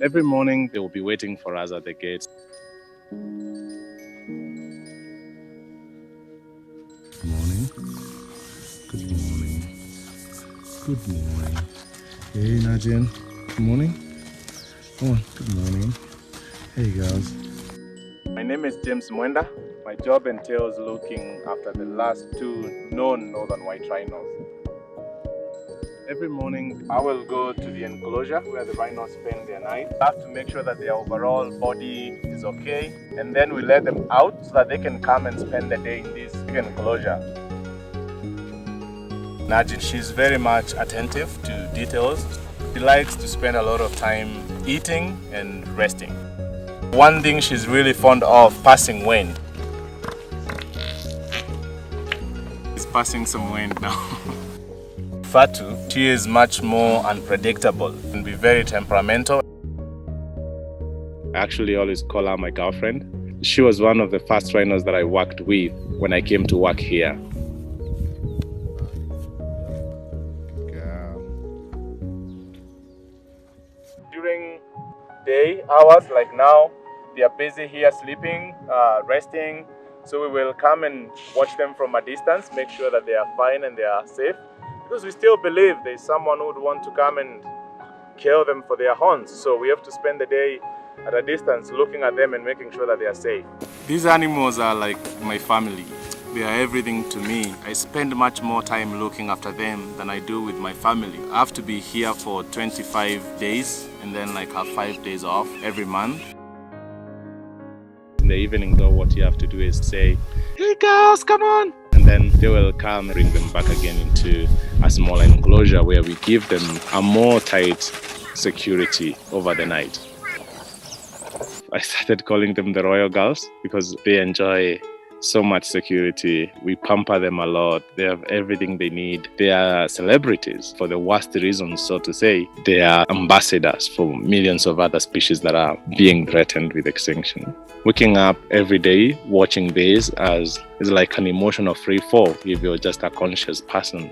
Every morning, they will be waiting for us at the gate. Good morning. Good morning. Good morning. Hey, Najin. Good morning. Come on. Good morning. Hey, girls. My name is James Mwenda. My job entails looking after the last 2 known northern white rhinos. Every morning, I will go to the enclosure where the rhinos spend their night. I have to make sure that their overall body is okay, and then we let them out so that they can come and spend the day in this enclosure. Najin, she's very much attentive to details. She likes to spend a lot of time eating and resting. One thing she's really fond of, passing wind. She's passing some wind now. Fatu, she is much more unpredictable and be very temperamental. I actually always call her my girlfriend. She was one of the first rhinos that I worked with when I came to work here. During day hours like now, they are busy here sleeping, resting. So we will come and watch them from a distance, make sure that they are fine and they are safe. Because we still believe there's someone who would want to come and kill them for their horns. So we have to spend the day at a distance looking at them and making sure that they are safe. These animals are like my family. They are everything to me. I spend much more time looking after them than I do with my family. I have to be here for 25 days and then like have 5 days off every month. In the evening though, what you have to do is say, "Hey girls, come on!" And then they will come and bring them back again into a smaller enclosure where we give them a more tight security over the night. I started calling them the royal girls because they enjoy so much security. We pamper them a lot. They have everything they need. They are celebrities for the worst reasons, so to say. They are ambassadors for millions of other species that are being threatened with extinction. Waking up every day, watching this is like an emotional free fall if you're just a conscious person.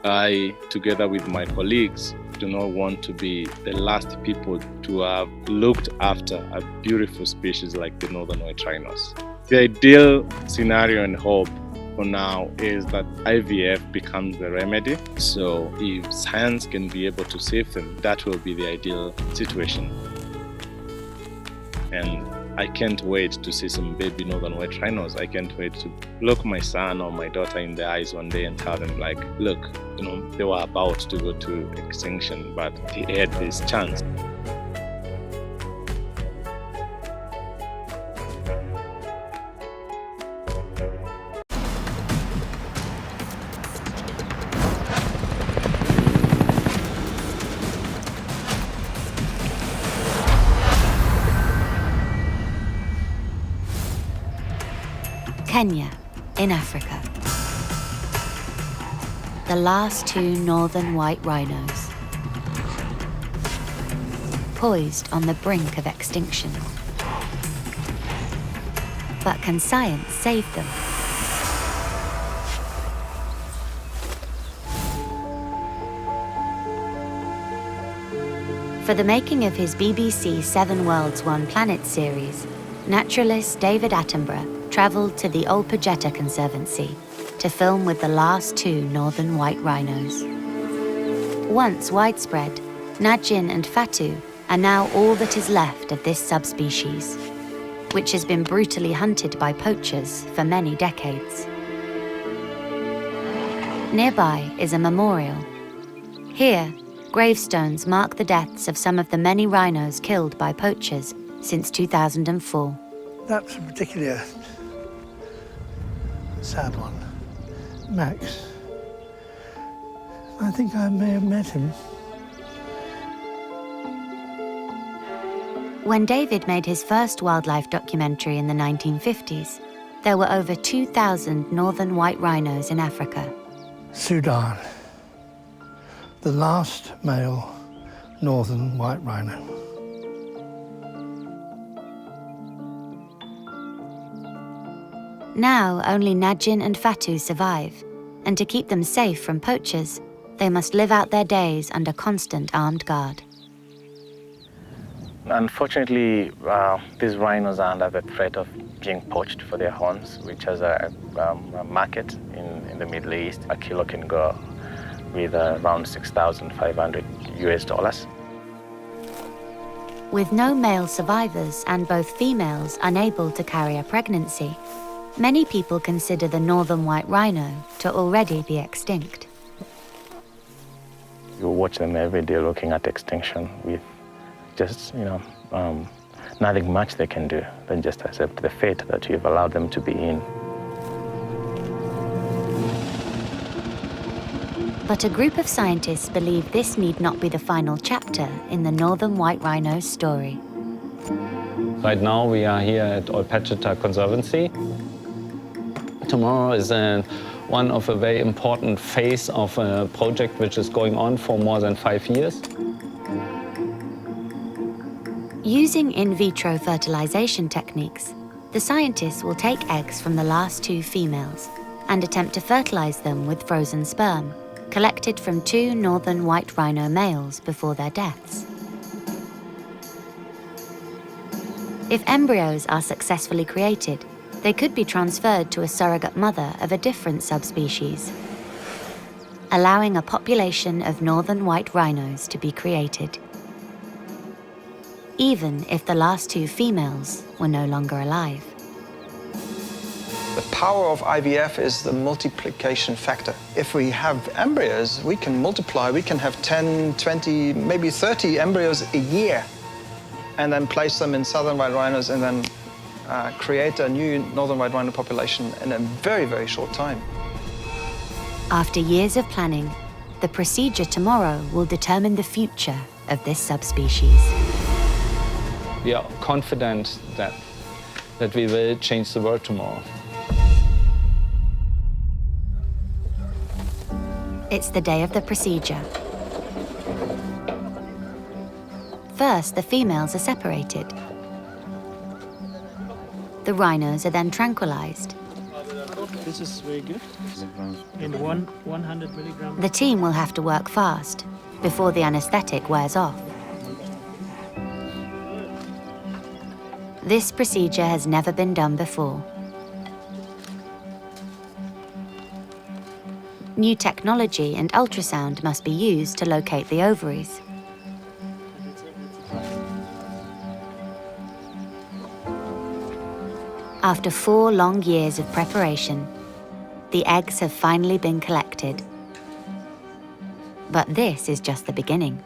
I, together with my colleagues, do not want to be the last people to have looked after a beautiful species like the northern white rhinos. The ideal scenario and hope for now is that IVF becomes the remedy. So if science can be able to save them, that will be the ideal situation. And I can't wait to see some baby northern white rhinos. I can't wait to look my son or my daughter in the eyes one day and tell them like, look, they were about to go to extinction, but they had this chance. Kenya, in Africa. The last 2 northern white rhinos, poised on the brink of extinction. But can science save them? For the making of his BBC 7 Worlds, 1 Planet series, naturalist David Attenborough travelled to the old Pejeta Conseverncy to film with the last 2 northern white rhinos. Once widespread, Najin and Fatu are now all that is left of this subspecies, which has been brutally hunted by poachers for many decades. Nearby is a memorial. Here, gravestones mark the deaths of some of the many rhinos killed by poachers since 2004. That's a particularly sad one. Max. I think I may have met him. When David made his first wildlife documentary in the 1950s, there were over 2,000 northern white rhinos in Africa. Sudan, the last male northern white rhino. Now only Najin and Fatu survive, and to keep them safe from poachers, they must live out their days under constant armed guard. Unfortunately, these rhinos are under the threat of being poached for their horns, which has a market in the Middle East. A kilo can go with around $6,500 US. With no male survivors and both females unable to carry a pregnancy, many people consider the northern white rhino to already be extinct. You watch them every day looking at extinction with just, nothing much they can do than just accept the fate that you've allowed them to be in. But a group of scientists believe this need not be the final chapter in the northern white rhino's story. Right now we are here at pejeta Conseverncy. Tomorrow is one of a very important phase of a project which is going on for more than 5 years. Using in vitro fertilization techniques, the scientists will take eggs from the last 2 females and attempt to fertilize them with frozen sperm, collected from 2 northern white rhino males before their deaths. If embryos are successfully created, they could be transferred to a surrogate mother of a different subspecies, allowing a population of northern white rhinos to be created, even if the last 2 females were no longer alive. The power of IVF is the multiplication factor. If we have embryos, we can multiply. We can have 10, 20, maybe 30 embryos a year, and then place them in southern white rhinos and then create a new northern white rhino population in a very, very short time. After years of planning, the procedure tomorrow will determine the future of this subspecies. We are confident that we will change the world tomorrow. It's the day of the procedure. First, the females are separated. The rhinos are then tranquilized. This is very good. In 100 milligrams. The team will have to work fast before the anesthetic wears off. This procedure has never been done before. New technology and ultrasound must be used to locate the ovaries. After 4 long years of preparation, the eggs have finally been collected. But this is just the beginning.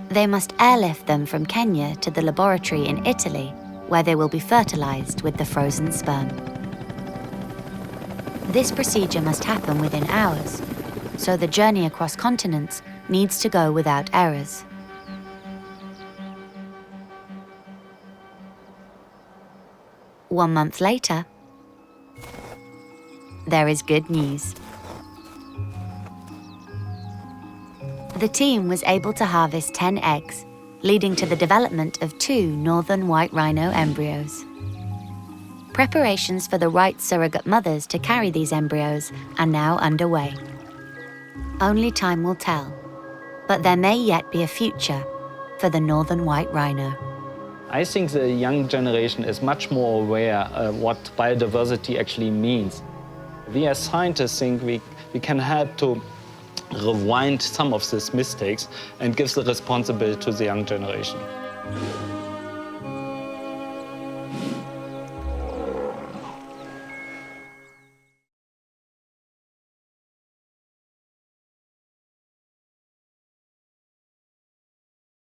They must airlift them from Kenya to the laboratory in Italy, where they will be fertilized with the frozen sperm. This procedure must happen within hours, so the journey across continents needs to go without errors. One month later, there is good news. The team was able to harvest 10 eggs, leading to the development of 2 northern white rhino embryos. Preparations for the right surrogate mothers to carry these embryos are now underway. Only time will tell, but there may yet be a future for the northern white rhino. I think the young generation is much more aware of what biodiversity actually means. We as scientists think we can help to rewind some of these mistakes and give the responsibility to the young generation.